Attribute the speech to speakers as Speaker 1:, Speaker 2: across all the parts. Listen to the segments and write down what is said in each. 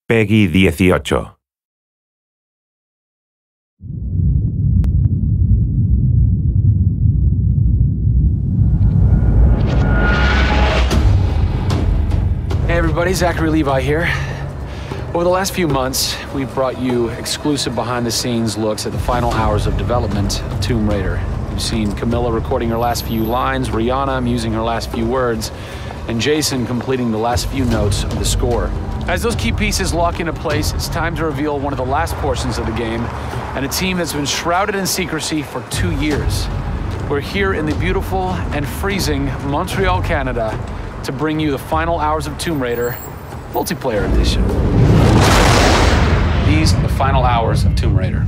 Speaker 1: Peggy 18.
Speaker 2: Hey everybody, Zachary Levi here. Over the last few months, we've brought you exclusive behind-the-scenes looks at the final hours of development of Tomb Raider. You've seen Camilla recording her last few lines, Rihanna musing her last few words, and Jason completing the last few notes of the score. As those key pieces lock into place, it's time to reveal one of the last portions of the game, and a team that's been shrouded in secrecy for 2 years. We're here in the beautiful and freezing Montreal, Canada, to bring you the final hours of Tomb Raider, multiplayer edition. These are the final hours of Tomb Raider.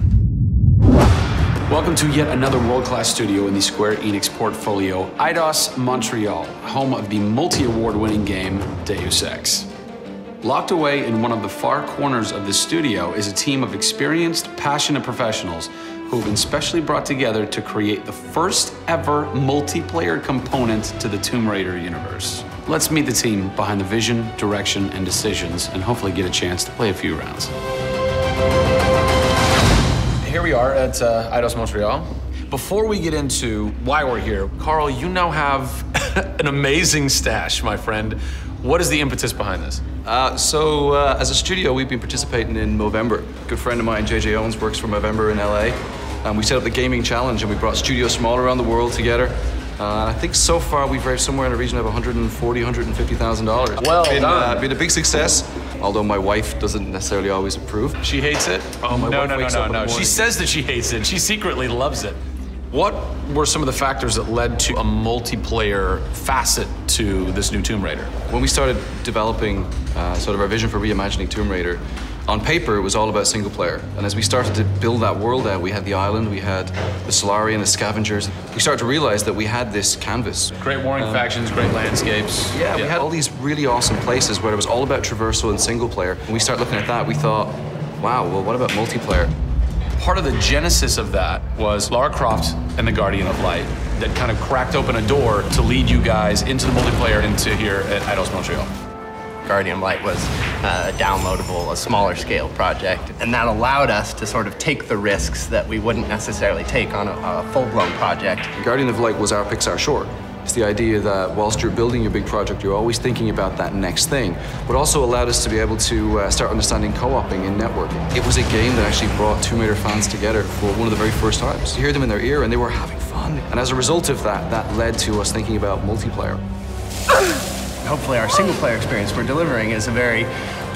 Speaker 2: Welcome to yet another world-class studio in the Square Enix portfolio, Eidos Montreal, home of the multi-award-winning game Deus Ex. Locked away in one of the far corners of the studio is a team of experienced, passionate professionals who have been specially brought together to create the first ever multiplayer component to the Tomb Raider universe. Let's meet the team behind the vision, direction, and decisions, and hopefully get a chance to play a few rounds. Here we are at Eidos Montreal. Before we get into why we're here, Carl, you now have an amazing stash, my friend. What is the impetus behind this?
Speaker 3: As a studio, we've been participating in Movember. A good friend of mine, JJ Owens, works for Movember in LA. And we set up the gaming challenge, and we brought studios from all around the world together. I think so far we've raised somewhere in the region of $140,000, $150,000.
Speaker 2: Well done.
Speaker 3: Been a big success, although my wife doesn't necessarily always approve.
Speaker 2: She hates it?
Speaker 3: Oh, my wife wakes up in the morning.
Speaker 2: She says that she hates it. She secretly loves it. What were some of the factors that led to a multiplayer facet to this new Tomb Raider?
Speaker 3: When we started developing sort of our vision for reimagining Tomb Raider, on paper, it was all about single player. And as we started to build that world out, we had the island, we had the Solarian, the scavengers. We started to realize that we had this canvas.
Speaker 2: Great warring factions, great landscapes.
Speaker 3: Yeah, we had all these really awesome places where it was all about traversal and single player. When we started looking at that, we thought, wow, well, what about multiplayer?
Speaker 2: Part of the genesis of that was Lara Croft and the Guardian of Light that kind of cracked open a door to lead you guys into the multiplayer into here at Eidos Montreal.
Speaker 4: Guardian of Light was a downloadable, a smaller scale project, and that allowed us to sort of take the risks that we wouldn't necessarily take on a full-blown project.
Speaker 3: Guardian of Light was our Pixar short. It's the idea that whilst you're building your big project, you're always thinking about that next thing, but also allowed us to be able to start understanding co-oping and networking. It was a game that actually brought Tomb Raider fans together for one of the very first times. You hear them in their ear and they were having fun. And as a result of that, that led to us thinking about multiplayer.
Speaker 4: Hopefully our single-player experience we're delivering is a very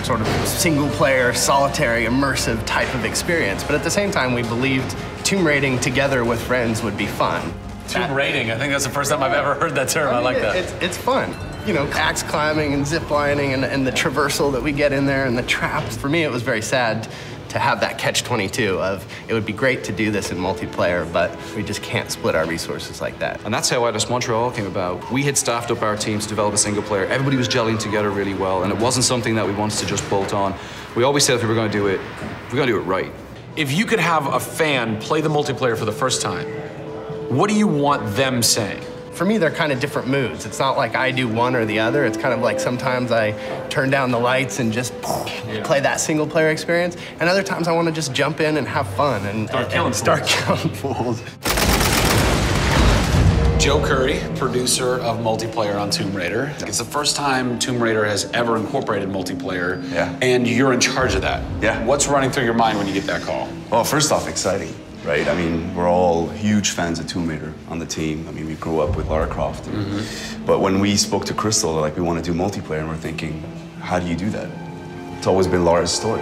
Speaker 4: sort of single-player, solitary, immersive type of experience. But at the same time, we believed tomb raiding together with friends would be fun.
Speaker 2: Tomb raiding, I think that's the first time I've ever heard that term. I like that.
Speaker 4: It's fun. You know, axe climbing and zip lining and the traversal that we get in there and the traps. For me, it was very sad to have that catch-22 of it would be great to do this in multiplayer, but we just can't split our resources like that.
Speaker 3: And that's how Eidos Montreal came about. We had staffed up our team to develop a single player. Everybody was gelling together really well, and it wasn't something that we wanted to just bolt on. We always said if we were going to do it, we're going to do it right.
Speaker 2: If you could have a fan play the multiplayer for the first time, what do you want them saying?
Speaker 4: For me, they're kind of different moods. It's not like I do one or the other. It's kind of like sometimes I turn down the lights and just play that single player experience. And other times I want to just jump in and have fun and start killing fools.
Speaker 2: Joe Curry, producer of multiplayer on Tomb Raider. It's the first time Tomb Raider has ever incorporated multiplayer, and you're in charge of that.
Speaker 5: Yeah.
Speaker 2: What's running through your mind when you get that call?
Speaker 5: Well, first off, exciting, right? I mean, we're all huge fans of Tomb Raider on the team. I mean, we grew up with Lara Croft. But when we spoke to Crystal, like, we want to do multiplayer, and we're thinking, how do you do that? It's always been Lara's story.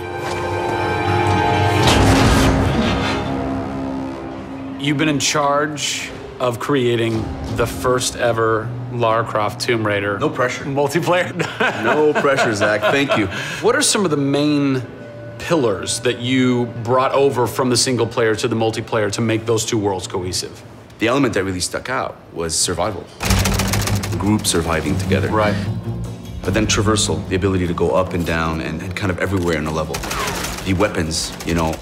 Speaker 2: You've been in charge of creating the first ever Lara Croft Tomb Raider.
Speaker 5: No pressure.
Speaker 2: Multiplayer.
Speaker 5: No pressure, Zach. Thank you.
Speaker 2: What are some of the main pillars that you brought over from the single player to the multiplayer to make those two worlds cohesive?
Speaker 5: The element that really stuck out was survival. Group surviving together.
Speaker 2: Right.
Speaker 5: But then traversal, the ability to go up and down and kind of everywhere in a level. The weapons, you know,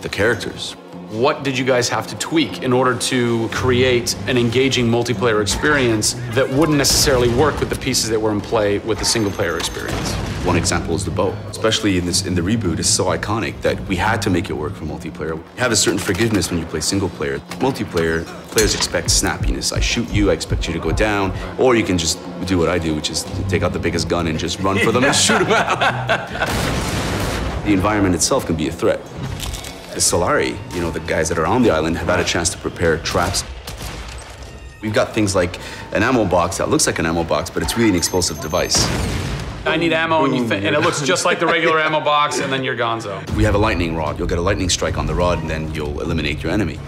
Speaker 5: the characters.
Speaker 2: What did you guys have to tweak in order to create an engaging multiplayer experience that wouldn't necessarily work with the pieces that were in play with the single player experience?
Speaker 5: One example is the bow. Especially in the reboot, it's so iconic that we had to make it work for multiplayer. You have a certain forgiveness when you play single player. Multiplayer, players expect snappiness. I shoot you, I expect you to go down, or you can just do what I do, which is take out the biggest gun and just run for them and shoot them out. The environment itself can be a threat. The Solari, you know, the guys that are on the island have had a chance to prepare traps. We've got things like an ammo box that looks like an ammo box, but it's really an explosive device.
Speaker 2: I need ammo, and it looks just like the regular ammo box, and then you're gonzo.
Speaker 5: We have a lightning rod. You'll get a lightning strike on the rod, and then you'll eliminate your enemy.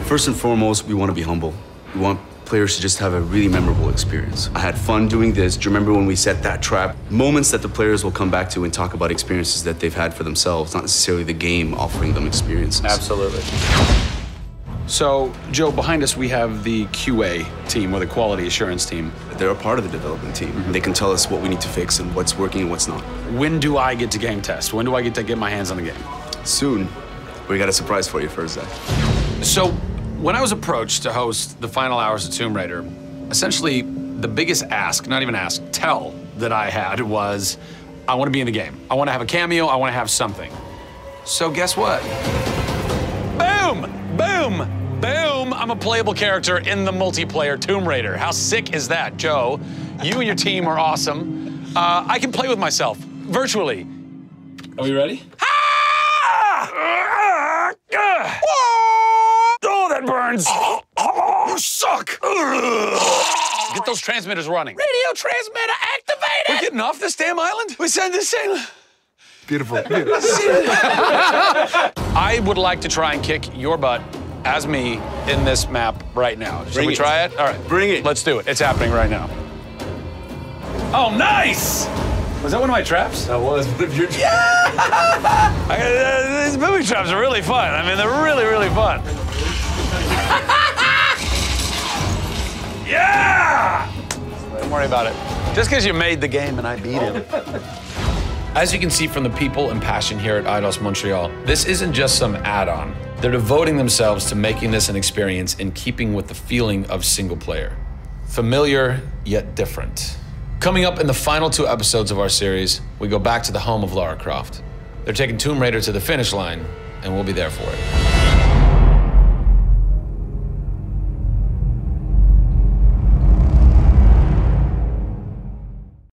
Speaker 5: First and foremost, we want to be humble. We want players to just have a really memorable experience. I had fun doing this. Do you remember when we set that trap? Moments that the players will come back to and talk about experiences that they've had for themselves, not necessarily the game offering them experiences.
Speaker 2: Absolutely. So, Joe, behind us we have the QA team, or the quality assurance team.
Speaker 5: They're a part of the development team. Mm-hmm. They can tell us what we need to fix and what's working and what's not.
Speaker 2: When do I get to game test? When do I get to get my hands on the game?
Speaker 5: Soon. We got a surprise for you first, Zach.
Speaker 2: So, when I was approached to host the final hours of Tomb Raider, essentially the biggest ask, not even ask, tell that I had was, I want to be in the game. I want to have a cameo, I want to have something. So guess what? Boom! Boom! Boom! I'm a playable character in the multiplayer Tomb Raider. How sick is that, Joe? You and your team are awesome. I can play with myself, virtually. Are we ready? Oh, that burns! You suck! Get those transmitters running. Radio transmitter activated! We're getting off this damn island? We send this sailor.
Speaker 5: Beautiful.
Speaker 2: I would like to try and kick your butt as me in this map right now. Should we try it? All right.
Speaker 5: Bring it.
Speaker 2: Let's do it. It's happening right now. Oh, nice! Was that one of my traps?
Speaker 5: That was one of your traps.
Speaker 2: Yeah! These movie traps are really fun. I mean, they're really, really fun. Yeah! Don't worry about it. Just because you made the game and I beat it. As you can see from the people and passion here at Eidos Montreal, this isn't just some add-on. They're devoting themselves to making this an experience in keeping with the feeling of single player. Familiar, yet different. Coming up in the final 2 episodes of our series, we go back to the home of Lara Croft. They're taking Tomb Raider to the finish line, and we'll be there for it.